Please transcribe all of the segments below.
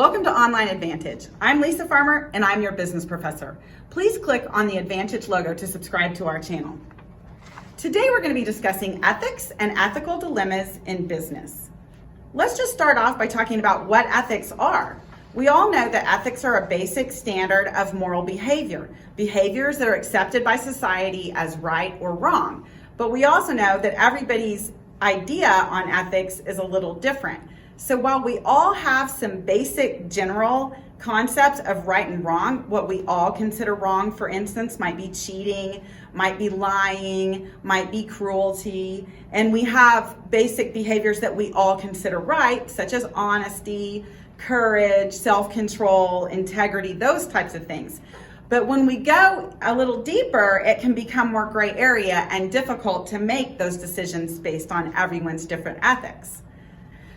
Welcome to Online EdVantage. I'm Lisa Farmer and I'm your business professor. Please click on the EdVantage logo to subscribe to our channel. Today we're going to be discussing ethics and ethical dilemmas in business. Let's just start off by talking about what ethics are. We all know that ethics are a basic standard of moral behavior, behaviors that are accepted by society as right or wrong. But we also know that everybody's idea on ethics is a little different. So while we all have some basic general concepts of right and wrong, what we all consider wrong, for instance, might be cheating, might be lying, might be cruelty, and we have basic behaviors that we all consider right, such as honesty, courage, self-control, integrity, those types of things. But when we go a little deeper, it can become more gray area and difficult to make those decisions based on everyone's different ethics.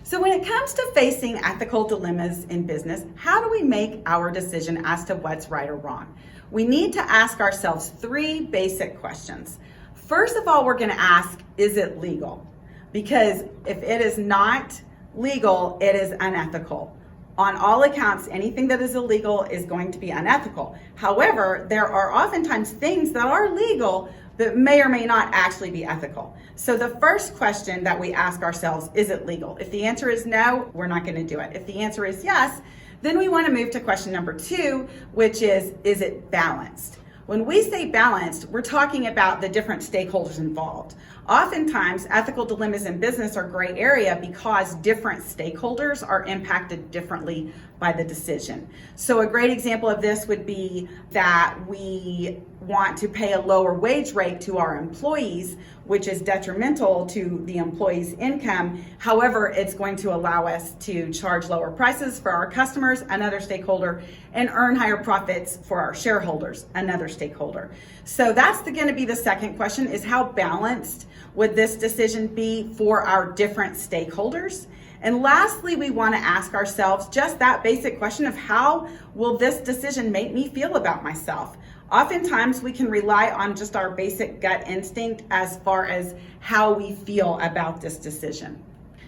So when it comes to facing ethical dilemmas in business, how do we make our decision as to what's right or wrong? We need to ask ourselves three basic questions. First of all, we're going to ask, is it legal? Because if it is not legal, it is unethical. On all accounts, anything that is illegal is going to be unethical. However, there are oftentimes things that are legal that may or may not actually be ethical. So the first question that we ask ourselves, is it legal? If the answer is no, we're not going to do it. If the answer is yes, then we want to move to question number 2, which is it balanced? When we say balanced, we're talking about the different stakeholders involved. Oftentimes, ethical dilemmas in business are gray area because different stakeholders are impacted differently by the decision. So a great example of this would be that we want to pay a lower wage rate to our employees, which is detrimental to the employee's income. However, it's going to allow us to charge lower prices for our customers, another stakeholder, and earn higher profits for our shareholders, another stakeholder. So that's going to be the second question, is how balanced would this decision be for our different stakeholders? And lastly, we want to ask ourselves just that basic question of how will this decision make me feel about myself? Oftentimes we can rely on just our basic gut instinct as far as how we feel about this decision.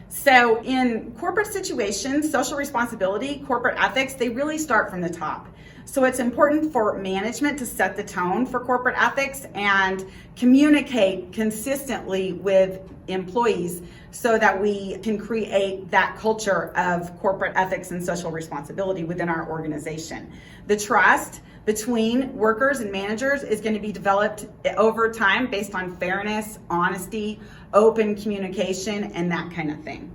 So in corporate situations, social responsibility, corporate ethics, they really start from the top. So it's important for management to set the tone for corporate ethics and communicate consistently with employees so that we can create that culture of corporate ethics and social responsibility within our organization. The trust between workers and managers is going to be developed over time based on fairness, honesty, open communication, and that kind of thing.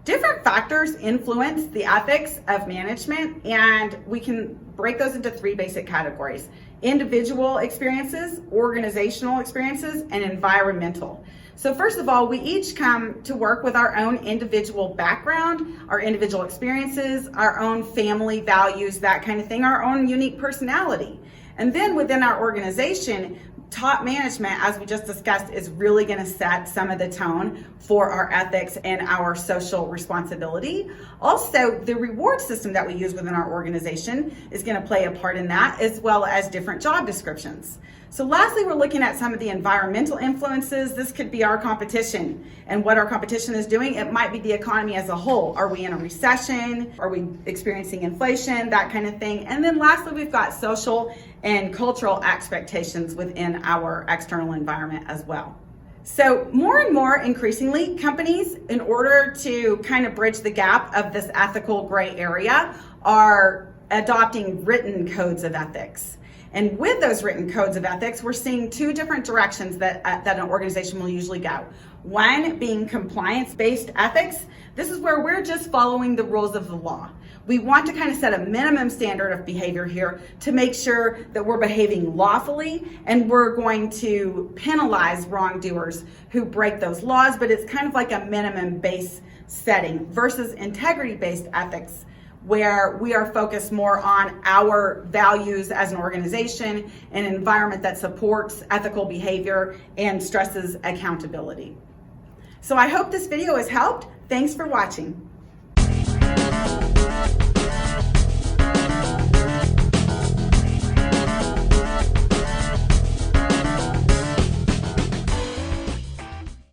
Different factors influence the ethics of management, and we can break those into 3 basic categories: individual experiences, organizational experiences, and environmental. So first of all, we each come to work with our own individual background, our individual experiences, our own family values, that kind of thing, our own unique personality. And then within our organization, top management, as we just discussed, is really going to set some of the tone for our ethics and our social responsibility. Also, the reward system that we use within our organization is going to play a part in that, as well as different job descriptions. So lastly, we're looking at some of the environmental influences. This could be our competition and what our competition is doing. It might be the economy as a whole. Are we in a recession? Are we experiencing inflation? That kind of thing. And then lastly, we've got social and cultural expectations within our external environment as well. So more and more increasingly, companies, in order to kind of bridge the gap of this ethical gray area, are adopting written codes of ethics. And with those written codes of ethics, we're seeing 2 different directions that an organization will usually go. One being compliance-based ethics. This is where we're just following the rules of the law. We want to kind of set a minimum standard of behavior here to make sure that we're behaving lawfully, and we're going to penalize wrongdoers who break those laws, but it's kind of like a minimum base setting versus integrity-based ethics, where we are focused more on our values as an organization, an environment that supports ethical behavior and stresses accountability. So I hope this video has helped. Thanks for watching.